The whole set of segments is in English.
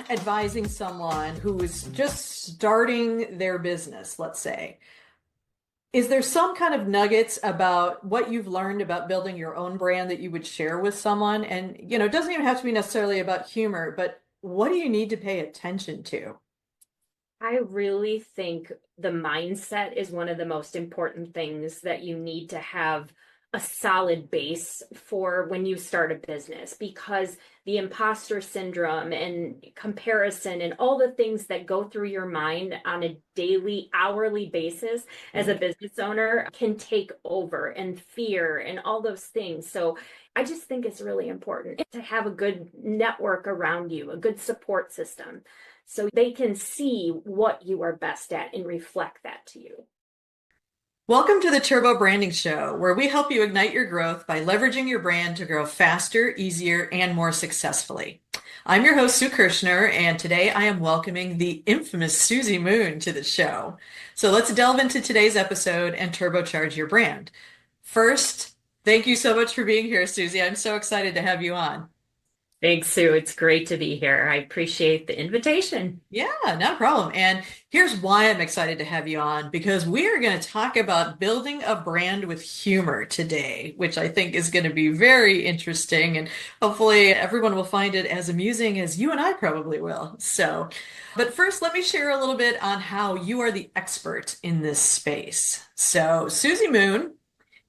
advising someone who is just starting their business, let's say, is there some kind of nuggets about what you've learned about building your own brand that you would share with someone? And, it doesn't even have to be necessarily about humor, but what do you need to pay attention to? I really think the mindset is one of the most important things that you need to have a solid base for when you start a business, because the imposter syndrome and comparison and all the things that go through your mind on a daily, hourly basis as a business owner can take over, and fear and all those things. So I just think it's really important to have a good network around you, a good support system, so they can see what you are best at and reflect that to you. Welcome to the Turbo Branding Show, where we help you ignite your growth by leveraging your brand to grow faster, easier, and more successfully. I'm your host, Sue Kirshner, and today I am welcoming the infamous Susie Moon to the show. So let's delve into today's episode and turbocharge your brand. First, thank you so much for being here, Susie. I'm so excited to have you on. Thanks, Sue. It's great to be here. I appreciate the invitation. Yeah, no problem. And here's why I'm excited to have you on, because we are going to talk about building a brand with humor today, which I think is going to be very interesting. And hopefully everyone will find it as amusing as you and I probably will. So, but first, let me share a little bit on how you are the expert in this space. So, Susie Moon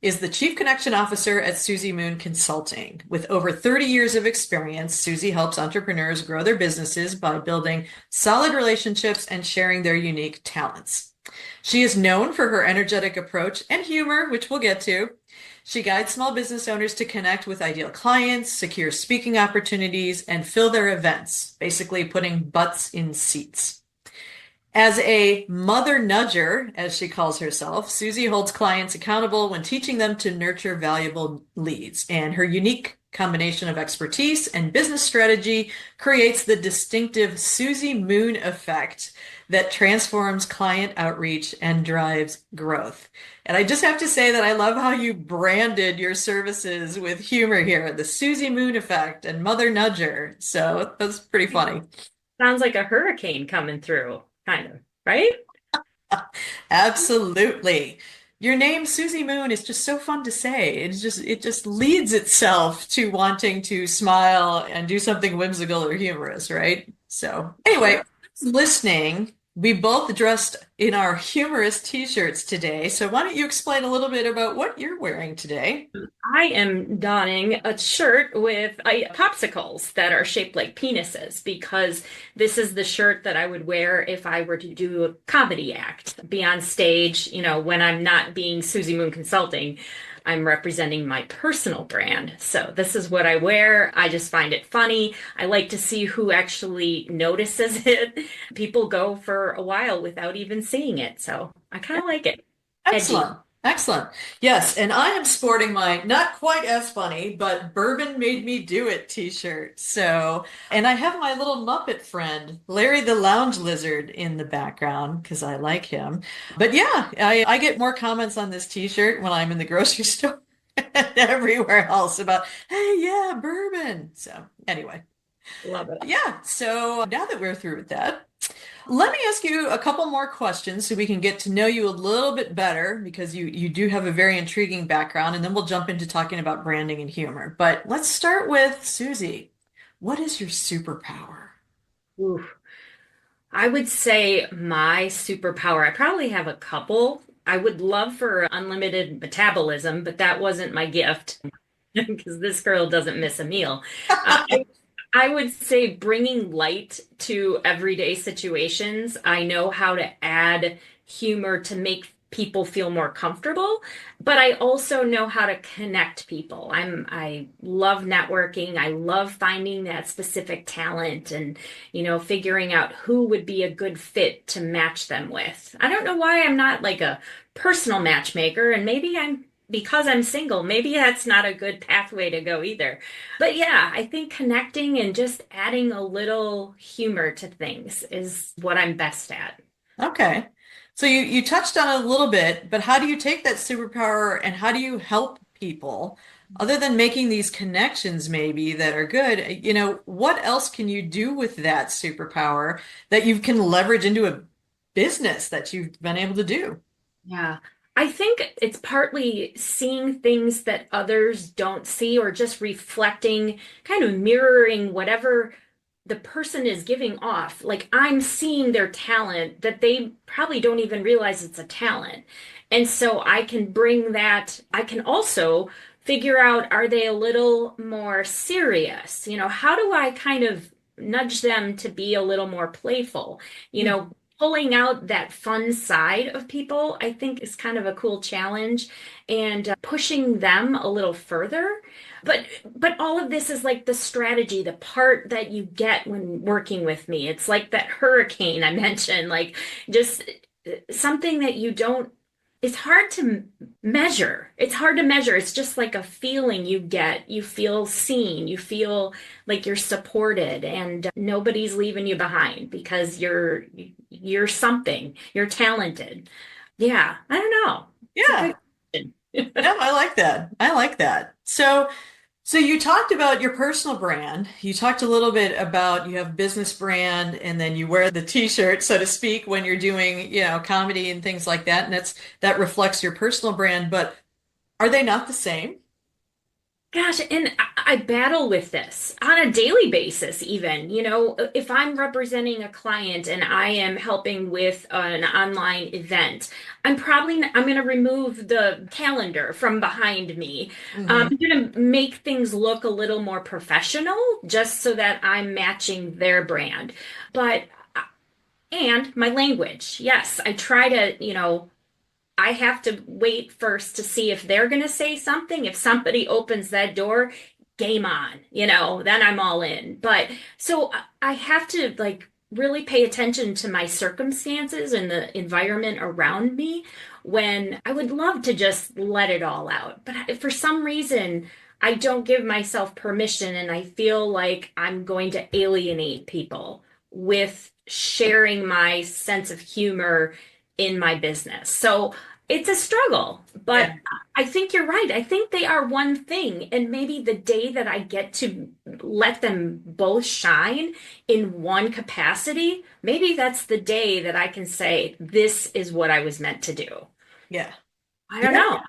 is the Chief Connection Officer at Susie Moon Consulting. With over 30 years of experience, Susie helps entrepreneurs grow their businesses by building solid relationships and sharing their unique talents. She is known for her energetic approach and humor, which we'll get to. She guides small business owners to connect with ideal clients, secure speaking opportunities, and fill their events, basically putting butts in seats. As a mother nudger, as she calls herself, Susie holds clients accountable when teaching them to nurture valuable leads, and her unique combination of expertise and business strategy creates the distinctive Susie Moon Effect that transforms client outreach and drives growth. And I just have to say that I love how you branded your services with humor here, the Susie Moon Effect and Mother Nudger. So that's pretty funny. Sounds like a hurricane coming through, kind of, right? Absolutely. Your name, Susie Moon, is just so fun to say. It just leads itself to wanting to smile and do something whimsical or humorous, right? So anyway, listening, we both dressed in our humorous t-shirts today. So why don't you explain a little bit about what you're wearing today? I am donning a shirt with popsicles that are shaped like penises, because this is the shirt that I would wear if I were to do a comedy act, be on stage, when I'm not being Susie Moon Consulting. I'm representing my personal brand. So this is what I wear. I just find it funny. I like to see who actually notices it. People go for a while without even seeing it. So I kind of like it. Edgy. Excellent. Excellent. Yes, and I am sporting my not quite as funny, but Bourbon Made Me Do It t-shirt. So, and I have my little Muppet friend, Larry the Lounge Lizard, in the background because I like him. But yeah, I get more comments on this t-shirt when I'm in the grocery store and everywhere else about, hey, yeah, bourbon. So anyway, Love it. yeah. So now that we're through with that, let me ask you a couple more questions so we can get to know you a little bit better, because you do have a very intriguing background, and then we'll jump into talking about branding and humor. But let's start with Susie. What is your superpower? Ooh. I would say my superpower, I probably have a couple. I would love for unlimited metabolism, but that wasn't my gift because this girl doesn't miss a meal. I would say bringing light to everyday situations. I know how to add humor to make people feel more comfortable, but I also know how to connect people. I love networking. I love finding that specific talent and, figuring out who would be a good fit to match them with. I don't know why I'm not like a personal matchmaker, and maybe because I'm single, maybe that's not a good pathway to go either. But yeah, I think connecting and just adding a little humor to things is what I'm best at. Okay. So you touched on it a little bit, but how do you take that superpower and how do you help people other than making these connections maybe that are good, what else can you do with that superpower that you can leverage into a business that you've been able to do? Yeah. I think it's partly seeing things that others don't see or just reflecting, kind of mirroring whatever the person is giving off. Like I'm seeing their talent that they probably don't even realize it's a talent. And so I can bring that, I can also figure out, are they a little more serious? How do I kind of nudge them to be a little more playful? Pulling out that fun side of people, I think is kind of a cool challenge and pushing them a little further. But but all of this is like the strategy, the part that you get when working with me. It's like that hurricane I mentioned, like just something that you don't, it's hard to measure. It's hard to measure. It's just like a feeling you get. You feel seen. You feel like you're supported and nobody's leaving you behind because you're something. You're talented. Yeah, I don't know. It's a Yeah. good question. No, I like that. I like that. So you talked about your personal brand. You talked a little bit about you have business brand and then you wear the t-shirt, so to speak, when you're doing, comedy and things like that. And that reflects your personal brand, but are they not the same? Gosh, and I battle with this on a daily basis, even. If I'm representing a client and I am helping with an online event, I'm going to remove the calendar from behind me. Hmm. I'm going to make things look a little more professional just so that I'm matching their brand. But, and my language. Yes, I try to, I have to wait first to see if they're going to say something. If somebody opens that door, game on, then I'm all in. But so I have to like really pay attention to my circumstances and the environment around me when I would love to just let it all out. But for some reason, I don't give myself permission and I feel like I'm going to alienate people with sharing my sense of humor in my business. So it's a struggle, but Yeah. I think you're right. I think they are one thing. And maybe the day that I get to let them both shine in one capacity, maybe that's the day that I can say, this is what I was meant to do. Yeah. I don't Yeah. know.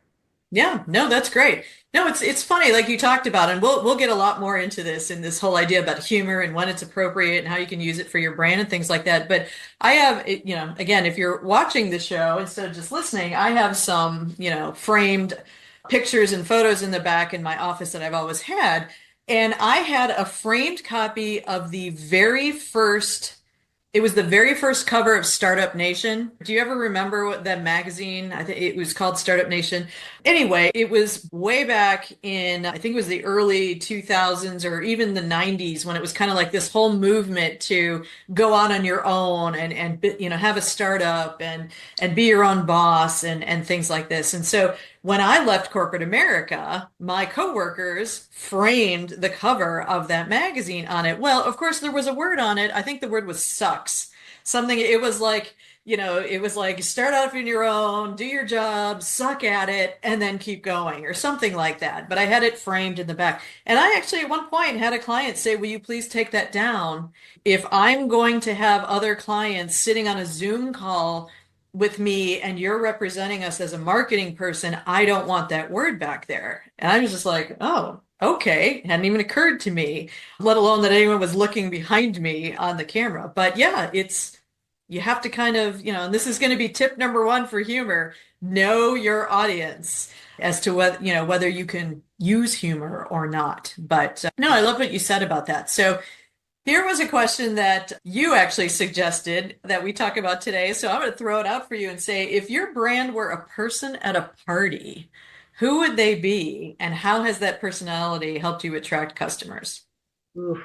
Yeah, no, that's great. No, it's funny, like you talked about, and we'll get a lot more into this in this whole idea about humor and when it's appropriate and how you can use it for your brand and things like that. But I have, again, if you're watching the show instead of just listening, I have some, framed pictures and photos in the back in my office that I've always had. And I had a framed copy of the very first. It was the very first cover of Startup Nation. Do you ever remember what that magazine? I think it was called Startup Nation. Anyway, it was way back in, I think it was the early 2000s or even the 90s when it was kind of like this whole movement to go out on your own and have a startup and be your own boss and things like this. And so when I left corporate America, my coworkers framed the cover of that magazine on it. Well, of course, there was a word on it. I think the word was sucks. Something, it was like, it was like start off on your own, do your job, suck at it, and then keep going, or something like that. But I had it framed in the back. And I actually, at one point, had a client say, will you please take that down? If I'm going to have other clients sitting on a Zoom call with me and you're representing us as a marketing person, I don't want that word back there. And I was just like, oh, okay. Hadn't even occurred to me, let alone that anyone was looking behind me on the camera. But yeah, you have to kind of, and this is going to be tip number one for humor, know your audience as to whether you can use humor or not. But no, I love what you said about that. So here was a question that you actually suggested that we talk about today. So I'm going to throw it out for you and say, if your brand were a person at a party, who would they be? And how has that personality helped you attract customers? Ooh.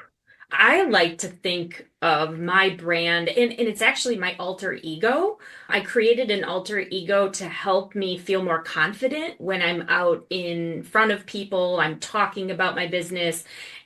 I like to think of my brand, and it's actually my alter ego. I created an alter ego to help me feel more confident when I'm out in front of people, I'm talking about my business,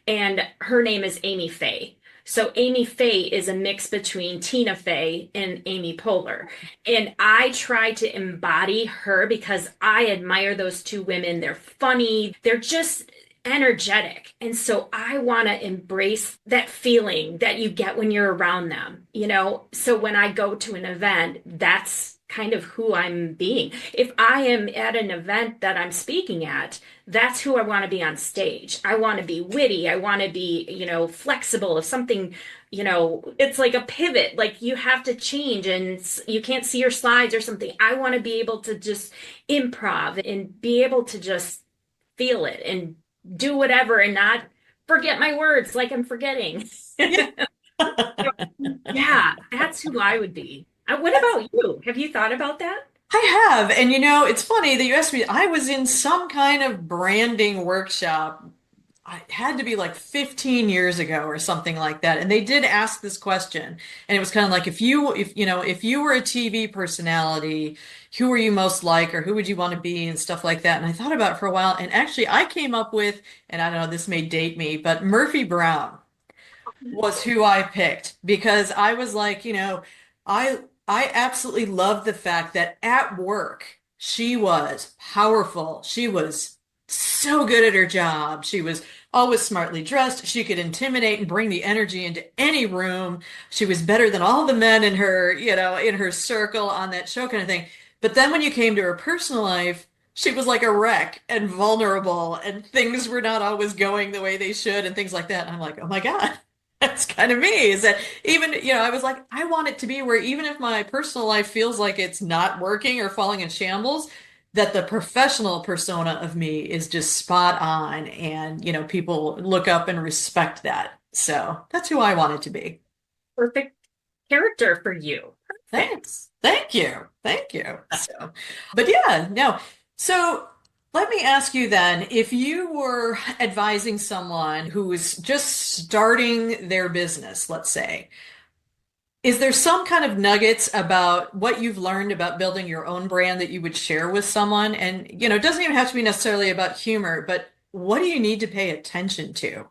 and her name is Amy Faye. So Amy Faye is a mix between Tina Fey and Amy Poehler. And I try to embody her because I admire those two women. They're funny, they're just energetic. And so I want to embrace that feeling that you get when you're around them, you know? So when I go to an event, that's kind of who I'm being. If I am at an event that I'm speaking at, that's who I want to be on stage. I want to be witty. I want to be, flexible. If something, it's like a pivot, like you have to change and you can't see your slides or something. I want to be able to just improv and be able to just feel it and do whatever and not forget my words like I'm forgetting. Yeah. Yeah, that's who I would be. What about you? Have you thought about that? I have. And it's funny that you asked me. I was in some kind of branding workshop. I had to be like 15 years ago or something like that. And they did ask this question. And it was kind of like if you were a TV personality, who are you most like or who would you want to be and stuff like that. And I thought about it for a while. And actually I came up with, and I don't know, this may date me, but Murphy Brown was who I picked because I was like, I absolutely loved the fact that at work she was powerful. She was so good at her job. She was always smartly dressed. She could intimidate and bring the energy into any room. She was better than all the men in her, in her circle on that show kind of thing. But then when you came to her personal life, she was like a wreck and vulnerable and things were not always going the way they should and things like that. And I'm like, oh my God. That's kind of me. Is that even, I was like, I want it to be where even if my personal life feels like it's not working or falling in shambles, that the professional persona of me is just spot on and, people look up and respect that. So that's who I want it to be. Perfect character for you. Perfect. Thanks. Thank you. Thank you. So, but yeah, no. So let me ask you then, if you were advising someone who is just starting their business, let's say, is there some kind of nuggets about what you've learned about building your own brand that you would share with someone? And, it doesn't even have to be necessarily about humor, but what do you need to pay attention to?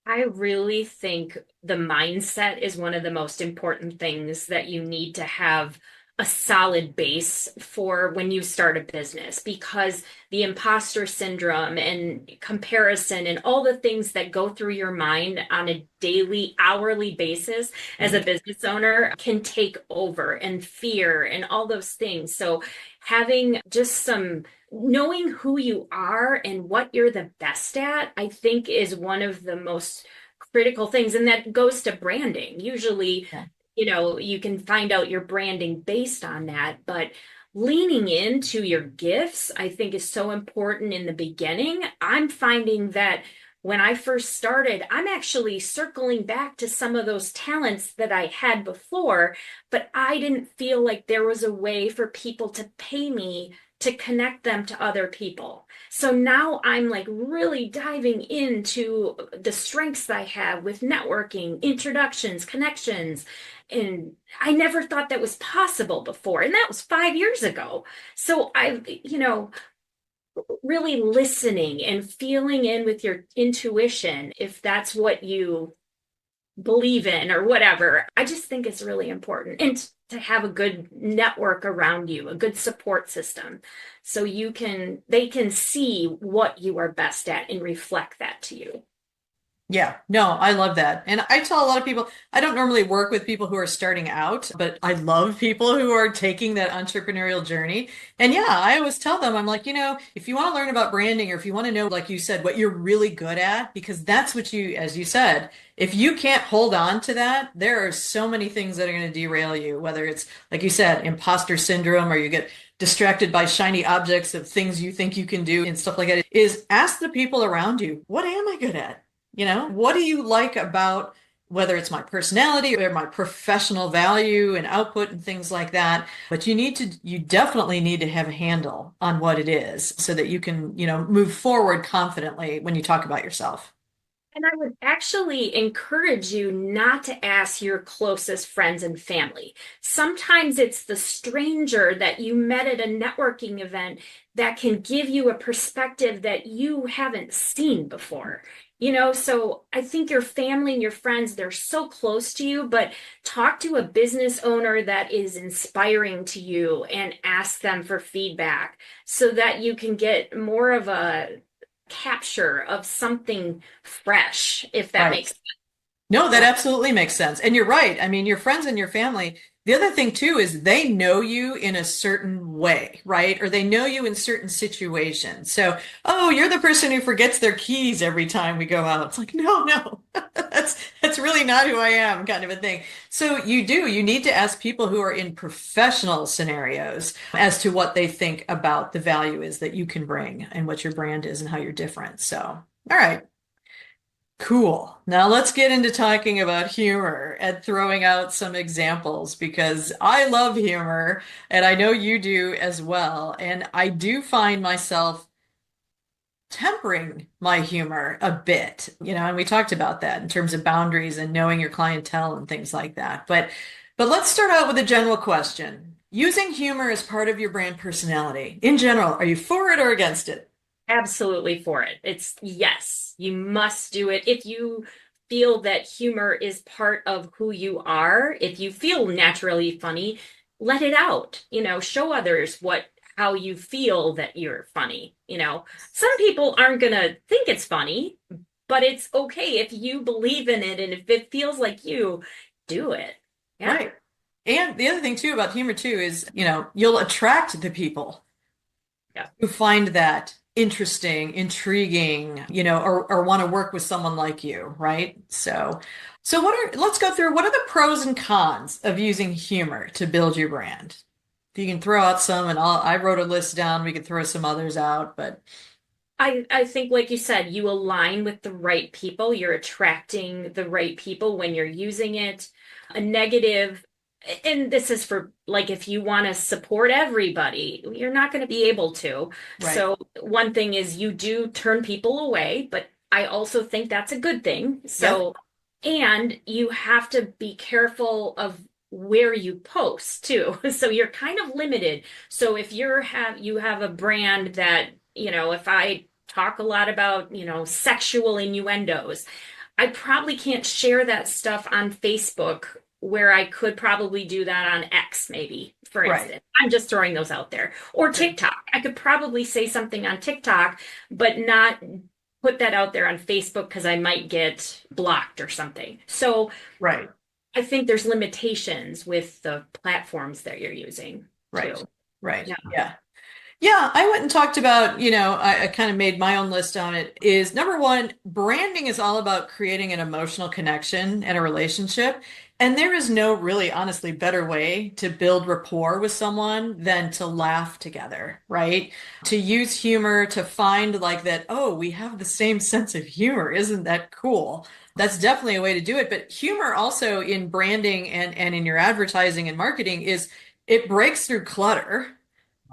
I really think the mindset is one of the most important things that you need to have a solid base for when you start a business because the imposter syndrome and comparison and all the things that go through your mind on a daily, hourly basis as a business owner can take over and fear and all those things. So having just some knowing who you are and what you're the best at, I think is one of the most critical things. And that goes to branding. Usually, Yeah. you can find out your branding based on that, but leaning into your gifts, I think is so important in the beginning. I'm finding that when I first started, I'm actually circling back to some of those talents that I had before, but I didn't feel like there was a way for people to pay me to connect them to other people. So now I'm like really diving into the strengths I have with networking, introductions, connections. And I never thought that was possible before. And that was 5 years ago. So really listening and feeling in with your intuition, if that's what you believe in or whatever. I just think it's really important. And to have a good network around you, a good support system, so they can see what you are best at and reflect that to you. Yeah, no, I love that. And I tell a lot of people, I don't normally work with people who are starting out, but I love people who are taking that entrepreneurial journey. And yeah, I always tell them, I'm like, if you want to learn about branding or if you want to know, like you said, what you're really good at, because that's what as you said, if you can't hold on to that, there are so many things that are going to derail you, whether it's, like you said, imposter syndrome or you get distracted by shiny objects of things you think you can do and stuff like that, is ask the people around you, what am I good at? What do you like about whether it's my personality or my professional value and output and things like that? But you definitely need to have a handle on what it is so that you can, move forward confidently when you talk about yourself. And I would actually encourage you not to ask your closest friends and family. Sometimes it's the stranger that you met at a networking event that can give you a perspective that you haven't seen before. So I think your family and your friends, they're so close to you, but talk to a business owner that is inspiring to you and ask them for feedback so that you can get more of a capture of something fresh, if that Right. makes sense. No, that Yeah. absolutely makes sense. And you're right. I mean, your friends and your family, the other thing too is they know you in a certain way, right? Or they know you in certain situations. So, oh, you're the person who forgets their keys every time we go out. It's like, no, no. That's really not who I am, kind of a thing. So you need to ask people who are in professional scenarios as to what they think about the value is that you can bring and what your brand is and how you're different. So, all right. Cool. Now let's get into talking about humor and throwing out some examples because I love humor and I know you do as well. And I do find myself tempering my humor a bit, and we talked about that in terms of boundaries and knowing your clientele and things like that. But let's start out with a general question. Using humor as part of your brand personality. In general, are you for it or against it? Absolutely for it. It's yes, you must do it. If you feel that humor is part of who you are, if you feel naturally funny, let it out. Show others how you feel that you're funny. Some people aren't gonna think it's funny, but it's okay if you believe in it and if it feels like you, do it. Yeah. Right. And the other thing too about humor too is, you'll attract the people Yeah. who find that interesting, intriguing, or want to work with someone like you, right? So let's go through what are the pros and cons of using humor to build your brand? If you can throw out some and I wrote a list down, we could throw some others out, but I think, like you said, you align with the right people. You're attracting the right people when you're using it. A negative, and this is for like if you want to support everybody, you're not going to be able to. right. So, one thing is you do turn people away, but I also think that's a good thing. Yep. And you have to be careful of where you post too. So you're kind of limited. So if you have a brand that, if I talk a lot about, sexual innuendos, I probably can't share that stuff on Facebook where I could probably do that on X, maybe, for Right. instance. I'm just throwing those out there. Or Right. TikTok. I could probably say something on TikTok, but not put that out there on Facebook because I might get blocked or something. So Right. I think there's limitations with the platforms that you're using Right. too. Right. Yeah. Yeah. Yeah, I went and talked about, I kind of made my own list on it. Is number one, branding is all about creating an emotional connection and a relationship. And there is no really, honestly, better way to build rapport with someone than to laugh together, right? To use humor, to find like that, oh, we have the same sense of humor. Isn't that cool? That's definitely a way to do it. But humor also in branding and in your advertising and marketing is it breaks through clutter.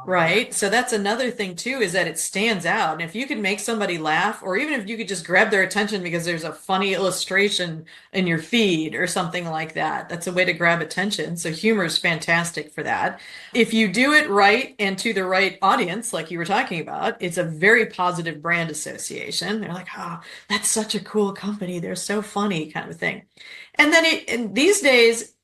Right. So that's another thing too, is that it stands out. And if you can make somebody laugh, or even if you could just grab their attention because there's a funny illustration in your feed or something like that, that's a way to grab attention. So humor is fantastic for that. If you do it right and to the right audience, like you were talking about, it's a very positive brand association. They're like, oh, that's such a cool company. They're so funny, kind of thing. And these days,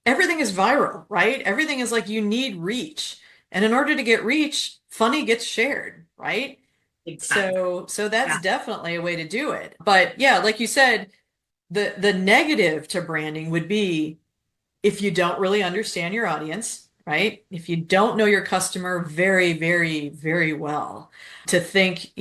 everything is viral, right? Everything is like you need reach. And in order to get reach, funny gets shared, right? Big time. So that's Yeah. definitely a way to do it. But yeah, like you said, the negative to branding would be if you don't really understand your audience, right? If you don't know your customer very, very, very well, to think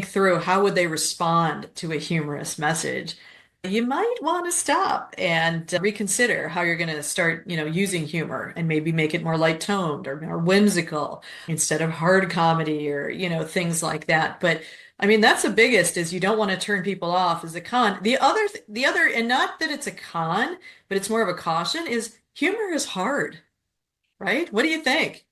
through how would they respond to a humorous message, you might want to stop and reconsider how you're going to start, using humor and maybe make it more light toned or more whimsical instead of hard comedy or, things like that. But I mean, that's the biggest is you don't want to turn people off as a con. The other, and not that it's a con, but it's more of a caution is humor is hard, right? What do you think?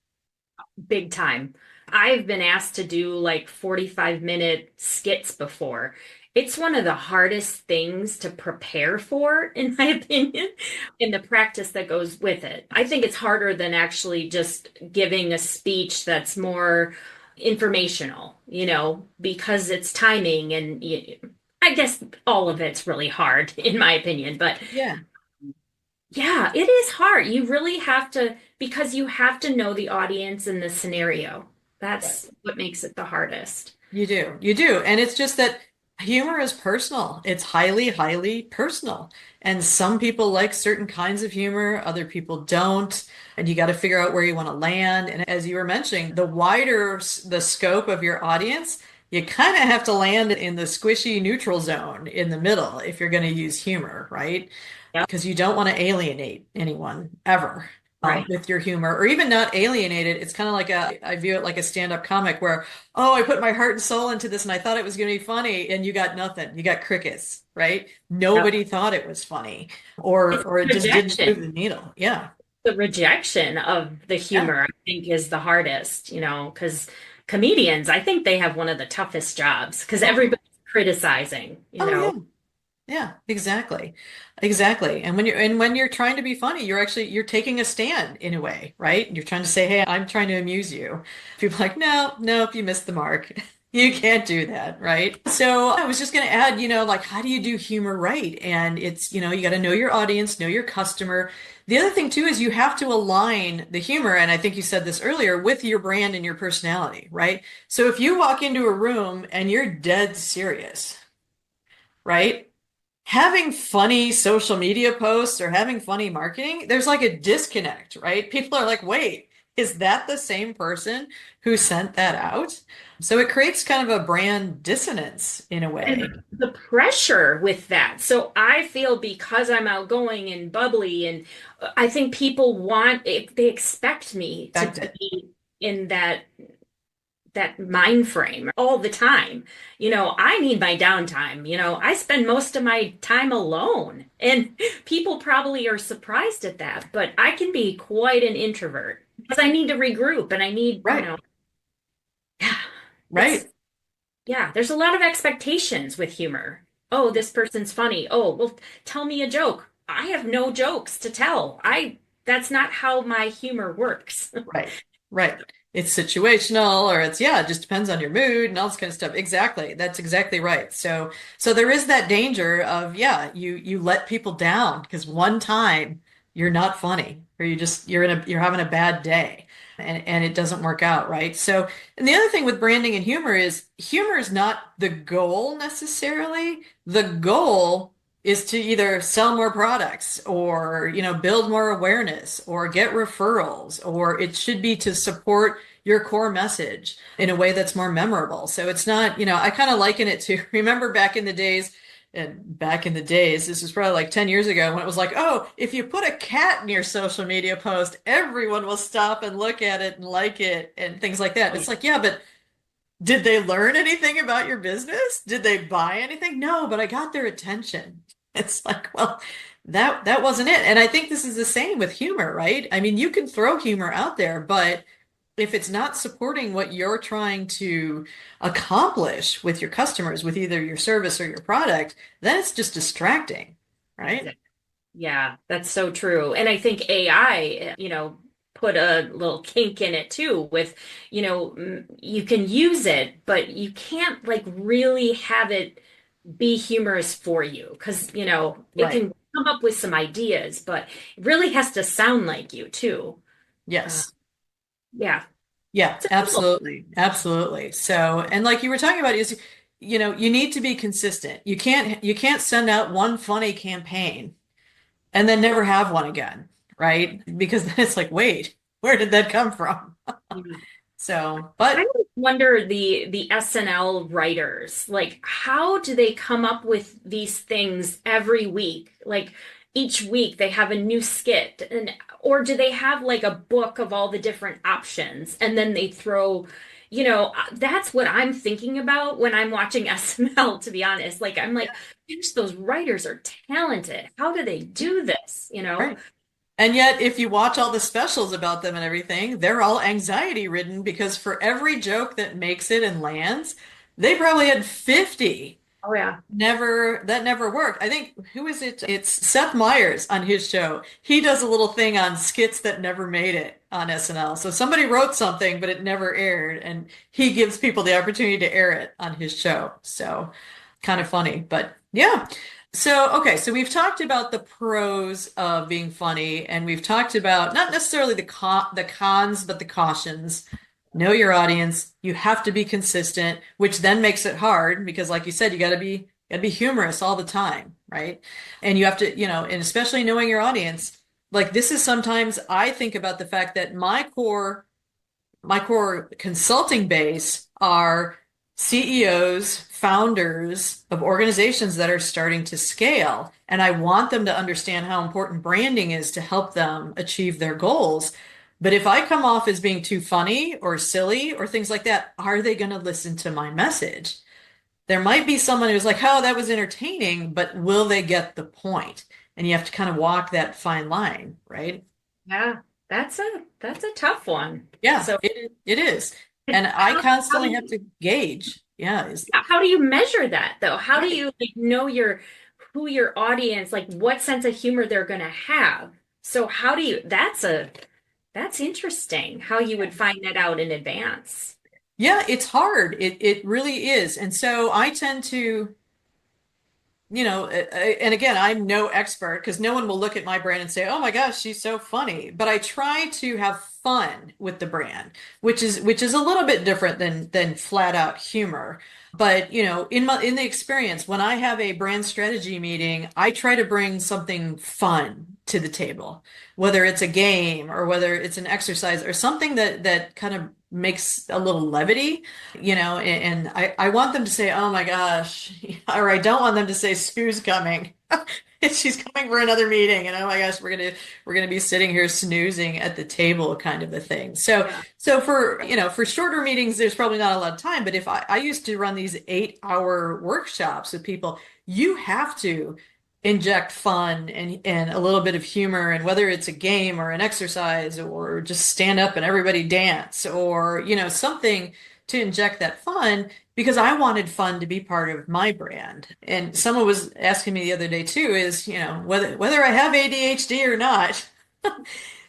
Big time. I've been asked to do like 45-minute skits before. It's one of the hardest things to prepare for, in my opinion, in the practice that goes with it. I think it's harder than actually just giving a speech that's more informational, because it's timing and I guess all of it's really hard, in my opinion, but Yeah. yeah, it is hard. You really have to, because you have to know the audience and the scenario. Right. That's what makes it the hardest. You do. You do. And it's just that humor is personal. It's highly, highly personal. And some people like certain kinds of humor, other people don't. And you got to figure out where you want to land. And as you were mentioning, the wider the scope of your audience, you kind of have to land in the squishy neutral zone in the middle if you're going to use humor, right? Yep. Because you don't want to alienate anyone ever. Right. With your humor, or even not alienated. It's kind of like I view it like a stand-up comic where, oh, I put my heart and soul into this and I thought it was going to be funny, and you got nothing. You got crickets, right? Yep. Nobody thought it was funny, It's or it just didn't move rejection. the needle. Yeah, The rejection of the yeah. humor, I think, is the hardest, because comedians, I think they have one of the toughest jobs because Oh, everybody's criticizing, oh yeah. Yeah, exactly. Exactly. And when you're trying to be funny, you're taking a stand in a way, right? You're trying to say, "Hey, I'm trying to amuse you." People are like, "No, nope, you missed the mark." You can't do that, right? So I was just going to add, like how do you do humor right? And it's, you got to know your audience, know your customer. The other thing too is you have to align the humor, and I think you said this earlier, with your brand and your personality, right? So if you walk into a room and you're dead serious, right? Having funny social media posts or having funny marketing, there's like a disconnect, right? People are like, wait, is that the same person who sent that out? So it creates kind of a brand dissonance in a And way. the pressure with that. So I feel because I'm outgoing and bubbly, and I think people they expect me to Affect it. be in that mind frame all the time. I need my downtime. I spend most of my time alone. And people probably are surprised at that, but I can be quite an introvert because I need to regroup and I need, Right, yeah, it's right, yeah, there's a lot of expectations with humor. Oh, this person's funny. Oh, well, tell me a joke. I have no jokes to tell. That's not how my humor works. right, right. It's situational or yeah, it just depends on your mood and all this kind of stuff. Exactly. That's exactly right. So there is that danger of, yeah, you let people down because one time you're not funny or you're having a bad day and it doesn't work out, right? So, and the other thing with branding and humor is not the goal necessarily. The goal is to either sell more products or, build more awareness or get referrals, or it should be to support your core message in a way that's more memorable. So it's not, I kind of liken it to remember back in the days, this was probably like 10 years ago when it was like, oh, if you put a cat in your social media post, everyone will stop and look at it and like it and things like that. It's like, yeah, but did they learn anything about your business? Did they buy anything? No, but I got their attention. It's like, well, that wasn't it. And I think this is the same with humor, right? I mean, you can throw humor out there, but if it's not supporting what you're trying to accomplish with your customers, with either your service or your product, then it's just distracting, right? Exactly. Yeah, that's so true. And I think AI, put a little kink in it too with, you can use it, but you can't like really have it be humorous for you because, it Right. can come up with some ideas, but it really has to sound like you too. Uh, Yes. yeah. Yeah, It's a tool. absolutely. Absolutely. So, and like you were talking about is, you need to be consistent. You can't send out one funny campaign and then never have one again, right? Because then it's like, wait, where did that come from? So, I but always wonder the SNL writers, like how do they come up with these things every week? Like each week they have a new skit and or do they have like a book of all the different options and then they throw, that's what I'm thinking about when I'm watching SNL, to be honest. Like I'm like, gosh, those writers are talented. How do they do this, right. And yet, if you watch all the specials about them and everything, they're all anxiety ridden because for every joke that makes it and lands, they probably had 50 Oh yeah. never worked. I think who is it? It's Seth Meyers on his show. He does a little thing on skits that never made it on SNL. So somebody wrote something, but it never aired, and he gives people the opportunity to air it on his show. So kind of funny, but yeah. So, okay, so we've talked about the pros of being funny, and we've talked about not necessarily the cons, but the cautions. Know your audience. You have to be consistent, which then makes it hard because, like you said, you gotta be humorous all the time, right? And you have to, and especially knowing your audience. Like this is sometimes I think about the fact that my core consulting base are CEOs, founders of organizations that are starting to scale. And I want them to understand how important branding is to help them achieve their goals. But if I come off as being too funny or silly or things like that, are they going to listen to my message? There might be someone who's like, oh, that was entertaining, but will they get the point? And you have to kind of walk that fine line, right? Yeah, that's a tough one. Yeah, So it is. And I how do constantly have you to gauge. Yeah, is how do you measure that though? How do right. you like know your who your audience, like what sense of humor they're gonna have? So how do you that's interesting how you would find that out in advance. Yeah, it's hard. It really is. And so I tend to and again, I'm no expert because no one will look at my brand and say, "Oh my gosh, she's so funny." But I try to have fun with the brand, which is a little bit different than flat out humor. But, in the experience, when I have a brand strategy meeting, I try to bring something fun to the table, whether it's a game or whether it's an exercise or something that kind of makes a little levity and I want them to say, oh my gosh, or I don't want them to say, Sue's coming. She's coming for another meeting, and oh my gosh, we're gonna be sitting here snoozing at the table, kind of a thing. So, Yeah. so for shorter meetings, there's probably not a lot of time. But if I used to run these 8-hour workshops with people, you have to inject fun and a little bit of humor, and whether it's a game or an exercise or just stand up and everybody dance or something to inject that fun because I wanted fun to be part of my brand. And someone was asking me the other day too, is, whether I have ADHD or not.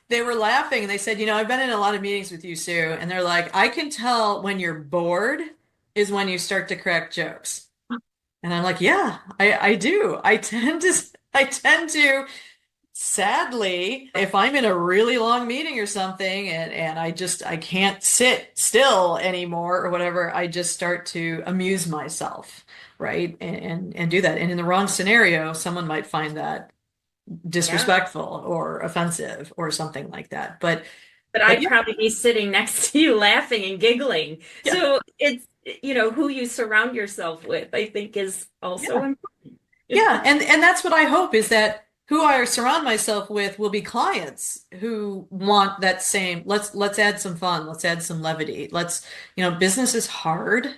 They were laughing and they said, I've been in a lot of meetings with you, Sue, and they're like, I can tell when you're bored is when you start to crack jokes. And I'm like, yeah, I do. I tend to sadly, if I'm in a really long meeting or something and I can't sit still anymore or whatever, I just start to amuse myself, right? And do that. And in the wrong scenario, someone might find that Yeah. disrespectful or offensive or something like that. But But but I'd yeah, probably be sitting next to you laughing and giggling. yeah, So it's, who you surround yourself with, I think is also yeah. important. Yeah, and that's what I hope is that who I surround myself with will be clients who want that same, let's add some fun, let's add some levity. Business is hard.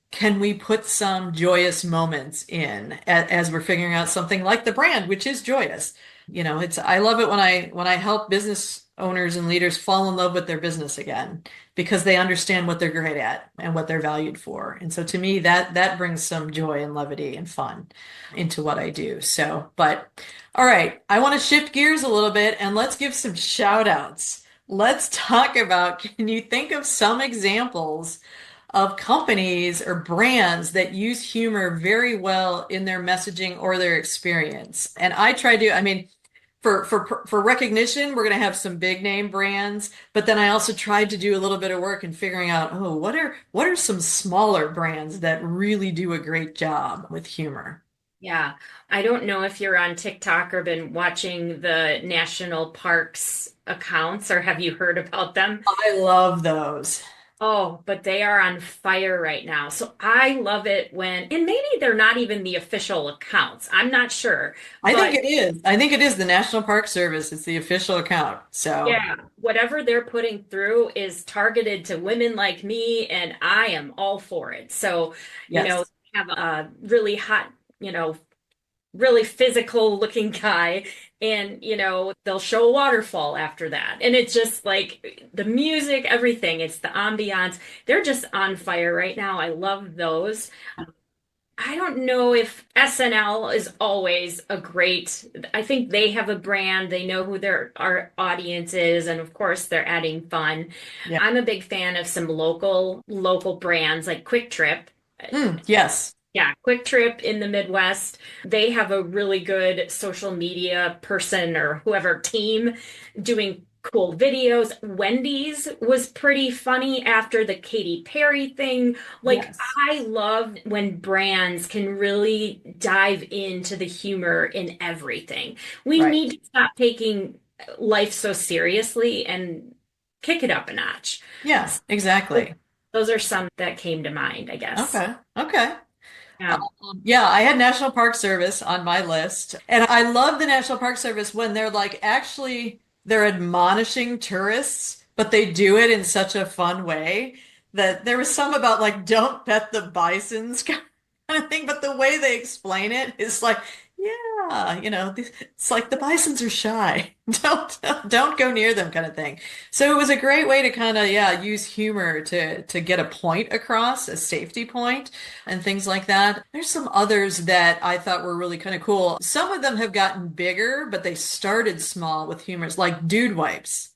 Can we put some joyous moments in as we're figuring out something like the brand, which is joyous? I love it when I help business owners and leaders fall in love with their business again because they understand what they're great at and what they're valued for. And so to me, that brings some joy and levity and fun into what I do. So, but all right, I want to shift gears a little bit and let's give some shout outs. Let's talk about, can you think of some examples of companies or brands that use humor very well in their messaging or their experience? And I try to, I mean, for recognition, we're going to have some big name brands, but then I also tried to do a little bit of work in figuring out, oh, what are some smaller brands that really do a great job with humor? Yeah. I don't know if you're on TikTok or been watching the national parks accounts or have you heard about them? I love those. Oh, but they are on fire right now. So I love it when, and maybe they're not even the official accounts. I'm not sure. I think But it is. I think it is the National Park Service. It's the official account. So, yeah, whatever they're putting through is targeted to women like me, and I am all for it. So, yes. have a really hot, really physical looking guy, and they'll show a waterfall after that. And it's just like the music, everything, it's the ambiance. They're just on fire right now. I love those. I don't know if SNL is always a great. I think they have a brand. They know who their our audience is, and of course they're adding fun. Yeah. I'm a big fan of some local brands like Quick Trip. Mm, yes. Yeah, Quick Trip in the Midwest. They have a really good social media person or whoever team doing cool videos. Wendy's was pretty funny after the Katy Perry thing. Like, Yes. I love when brands can really dive into the humor in everything. We Right. need to stop taking life so seriously and kick it up a notch. Yeah, So exactly. those are some that came to mind, I guess. Okay. Okay. Yeah. Yeah, I had National Park Service on my list. And I love the National Park Service when they're like actually they're admonishing tourists, but they do it in such a fun way that there was some about like don't pet the bisons kind of thing, but the way they explain it is like, yeah, it's like the bisons are shy. Don't go near them kind of thing. So it was a great way to kind of, yeah, use humor to get a point across, a safety point and things like that. There's some others that I thought were really kind of cool. Some of them have gotten bigger, but they started small with humors, like Dude Wipes.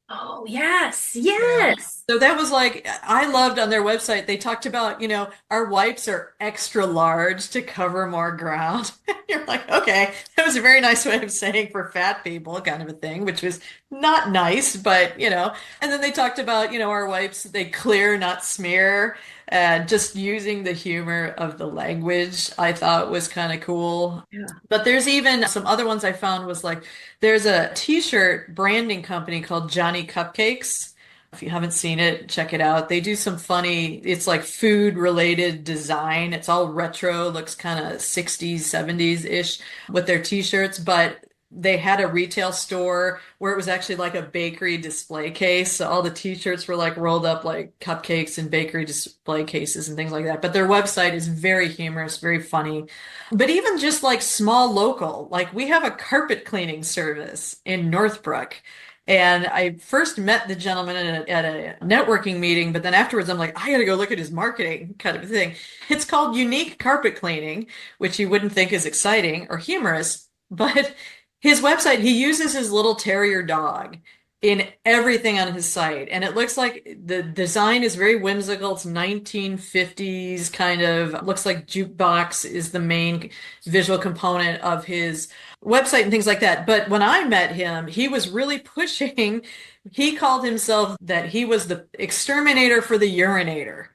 Oh, yes, Yeah. yes. So that was like, I loved on their website, they talked about, our wipes are extra large to cover more ground. You're like, okay, that was a very nice way of saying for fat people kind of a thing, which was not nice, but, and then they talked about, our wipes, they clear, not smear. And just using the humor of the language, I thought was kind of cool. Yeah. But there's even some other ones I found was like, there's a t-shirt branding company called Johnny Cupcakes. If you haven't seen it, check it out. They do some funny, it's like food related design. It's all retro, looks kind of 60s, 70s-ish with their t-shirts, but they had a retail store where it was actually like a bakery display case. So all the t-shirts were like rolled up like cupcakes and bakery display cases and things like that. But their website is very humorous, very funny. But even just like small local, like we have a carpet cleaning service in Northbrook. And I first met the gentleman at a networking meeting, but then afterwards I'm like, I gotta go look at his marketing kind of a thing. It's called Unique Carpet Cleaning, which you wouldn't think is exciting or humorous, but his website, he uses his little terrier dog in everything on his site. And it looks like the design is very whimsical. It's 1950s kind of, looks like jukebox is the main visual component of his website and things like that. But when I met him, he was really pushing, he called himself that he was the exterminator for the urinator.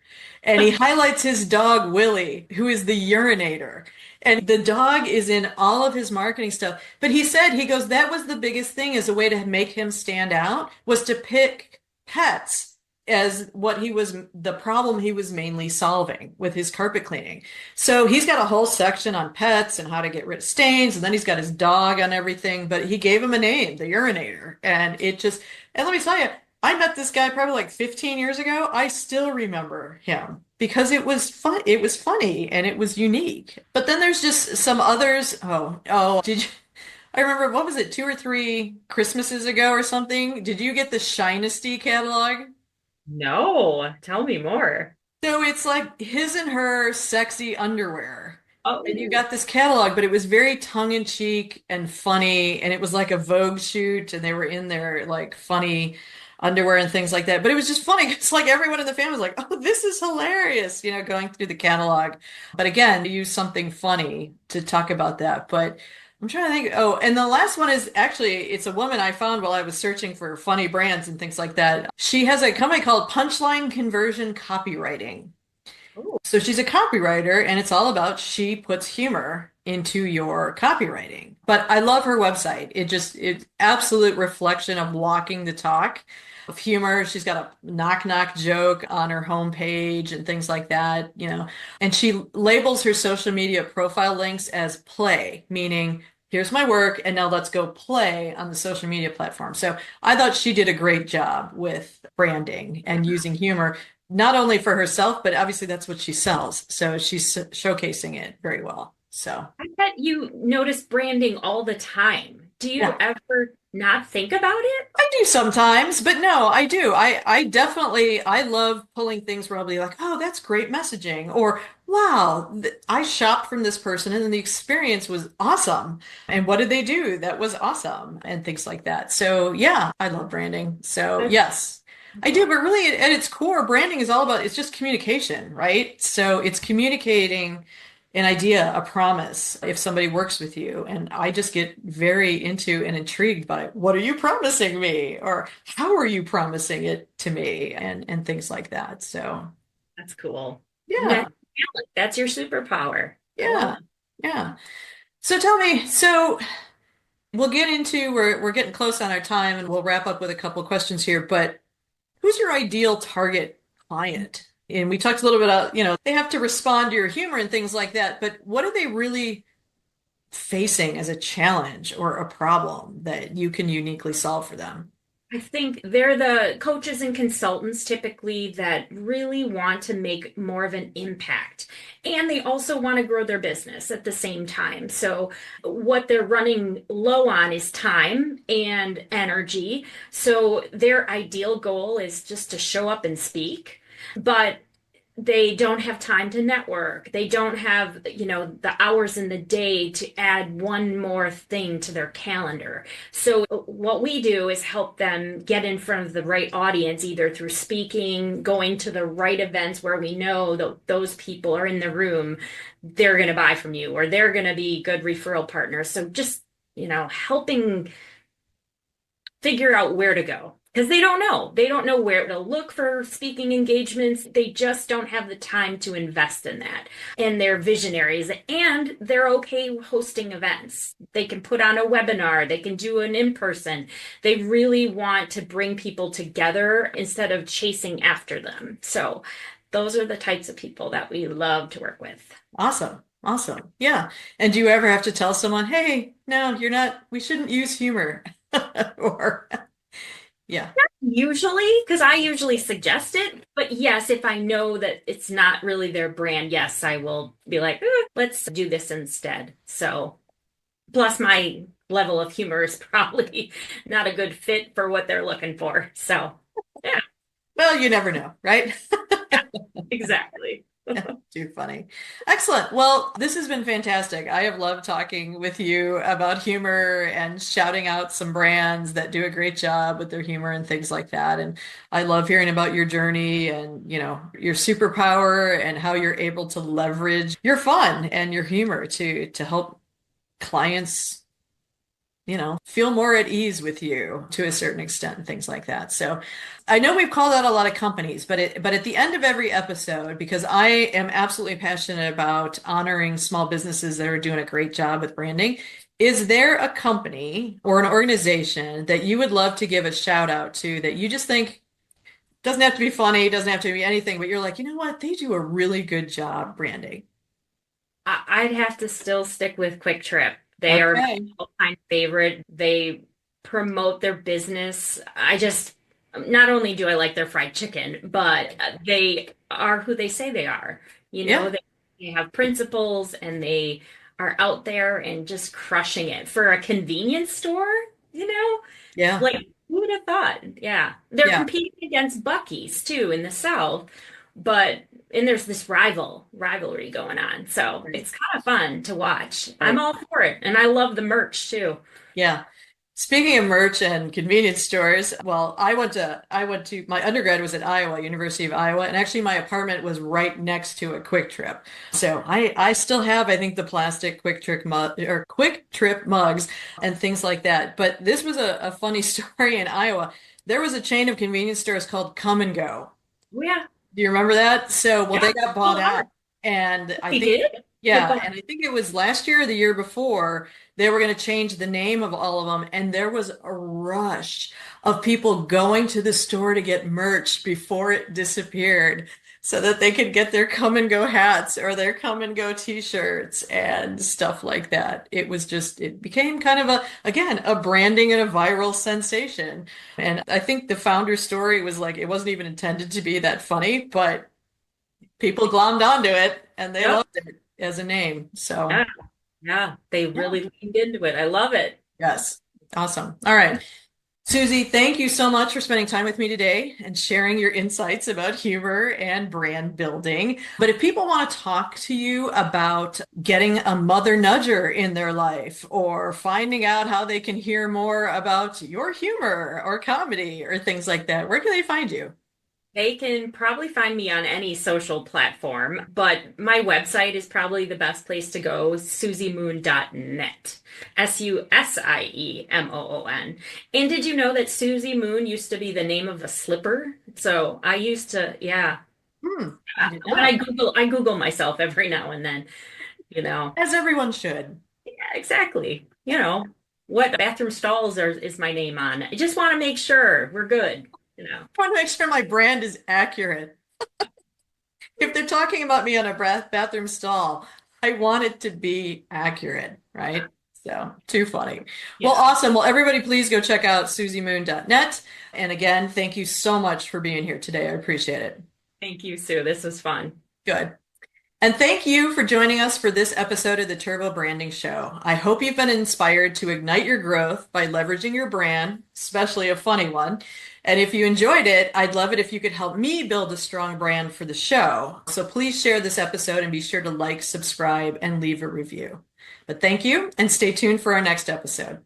And he highlights his dog, Willie, who is the urinator. And the dog is in all of his marketing stuff. But he said, he goes, that was the biggest thing as a way to make him stand out was to pick pets as what he was, the problem he was mainly solving with his carpet cleaning. So he's got a whole section on pets and how to get rid of stains. And then he's got his dog on everything, but he gave him a name, the urinator. And let me tell you, I met this guy probably like 15 years ago. I still remember him because it was fun. It was funny and it was unique. But then there's just some others. Oh, did you? I remember, what was it, 2 or 3 Christmases ago or something? Did you get the Shinesty catalog? No, tell me more. So it's like his and her sexy underwear. And you Oh, got this catalog, but it was very tongue-in-cheek and funny, and it was like a Vogue shoot, and they were in their like funny underwear and things like that. But it was just funny because like everyone in the family was like, "Oh, this is hilarious," going through the catalog. But again, to use something funny to talk about that. But I'm trying to think. Oh, and the last one is actually it's a woman I found while I was searching for funny brands and things like that. She has a company called Punchline Conversion Copywriting. oh, So she's a copywriter, and it's all about she puts humor into your copywriting. But I love her website. It's absolute reflection of walking the talk of humor. She's got a knock knock joke on her homepage and things like that. And she labels her social media profile links as play, meaning here's my work, and now let's go play on the social media platform. So I thought she did a great job with branding and using humor not only for herself, but obviously that's what she sells. So she's showcasing it very well. So I bet you notice branding all the time. Do you yeah, ever not think about it? I do sometimes, but no, I do. I definitely, I love pulling things where I'll be like, oh, that's great messaging. Or, wow, I shopped from this person and then the experience was awesome. And what did they do? That was awesome. And things like that. So yeah, I love branding. So That's yes. I do, but really at its core, branding is all about it's just communication, right? So it's communicating an idea, a promise, if somebody works with you. And I just get very into and intrigued by what are you promising me? Or how are you promising it to me? And things like that. So That's cool. And yeah, that's your superpower. I love yeah, yeah. So tell me, so we'll get into we're getting close on our time and we'll wrap up with a couple questions here, but who's your ideal target client? And we talked a little bit about, they have to respond to your humor and things like that, but what are they really facing as a challenge or a problem that you can uniquely solve for them? I think they're the coaches and consultants typically that really want to make more of an impact. And they also want to grow their business at the same time. So, what they're running low on is time and energy. So, their ideal goal is just to show up and speak. But they don't have time to network. They don't have, the hours in the day to add one more thing to their calendar. So what we do is help them get in front of the right audience, either through speaking, going to the right events where we know that those people are in the room, they're going to buy from you or they're going to be good referral partners. So just, helping figure out where to go because they don't know. They don't know where to look for speaking engagements. They just don't have the time to invest in that. And they're visionaries and they're okay hosting events. They can put on a webinar, they can do an in person. They really want to bring people together instead of chasing after them. So, those are the types of people that we love to work with. Awesome. Awesome. Yeah. And do you ever have to tell someone, hey, no, you're not, we shouldn't use humor? Or, yeah. Usually, because I usually suggest it. But yes, if I know that it's not really their brand, yes, I will be like, let's do this instead. So, plus my level of humor is probably not a good fit for what they're looking for. So, yeah, Well, you never know, right? yeah, exactly. Too funny. Excellent. Well, this has been fantastic. I have loved talking with you about humor and shouting out some brands that do a great job with their humor and things like that. And I love hearing about your journey and, your superpower and how you're able to leverage your fun and your humor to help clients feel more at ease with you to a certain extent and things like that. So I know we've called out a lot of companies, but at the end of every episode, because I am absolutely passionate about honoring small businesses that are doing a great job with branding, is there a company or an organization that you would love to give a shout out to that you just think doesn't have to be funny, doesn't have to be anything, but you're like, you know what? They do a really good job branding. I'd have to still stick with Quick Trip. They are my Okay. all-time favorite. They promote their business. Not only do I like their fried chicken, but they are who they say they are. Yeah. They have principles and they are out there and just crushing it. For a convenience store, you know, Yeah. like who would have thought? Yeah. They're Yeah. competing against Buc-ee's too in the South, but and there's this rivalry going on. So Right. it's kind of fun to watch. I'm Right. all for it. And I love the merch too. Yeah. Speaking of merch and convenience stores, well, I went to my undergrad was at Iowa, University of Iowa, and actually my apartment was right next to a Quick Trip. So I still have, I think, the plastic Quick Trip mugs and things like that. But this was a funny story in Iowa. There was a chain of convenience stores called Come and Go. Oh, yeah. Do you remember that? So, well, Yeah. they got bought Still are. out. And I They think, did? Get yeah, bought. and I think it was last year or the year before, they were going to change the name of all of them. And there was a rush of people going to the store to get merch before it disappeared so that they could get their come and go hats or their come and go t-shirts and stuff like that. It became kind of again, a branding and a viral sensation. And I think the founder story was like, it wasn't even intended to be that funny, but people glommed onto it and they Yep. loved it as a name. So, Yeah. Yeah. They yeah, really leaned into it. I love it. yes. Awesome. All right. Susie, thank you so much for spending time with me today and sharing your insights about humor and brand building. But if people want to talk to you about getting a mother nudger in their life or finding out how they can hear more about your humor or comedy or things like that, where can they find you? They can probably find me on any social platform, but my website is probably the best place to go, susiemoon.net. Susiemon. And did you know that Susie Moon used to be the name of a slipper? So I used to, yeah. I did When not. I Google myself every now and then, you know. As everyone should. Yeah, exactly. What bathroom stalls is my name on? I just want to make sure we're good. I want to make sure my brand is accurate. If they're talking about me on a bathroom stall, I want it to be accurate, right? So, too funny. Well, Yeah. awesome. Well, everybody, please go check out susiemoon.net. And again, thank you so much for being here today. I appreciate it. Thank you, Sue. This was fun. Good. And thank you for joining us for this episode of the Turbo Branding Show. I hope you've been inspired to ignite your growth by leveraging your brand, especially a funny one. And if you enjoyed it, I'd love it if you could help me build a strong brand for the show. So please share this episode and be sure to like, subscribe, and leave a review. But thank you, and stay tuned for our next episode.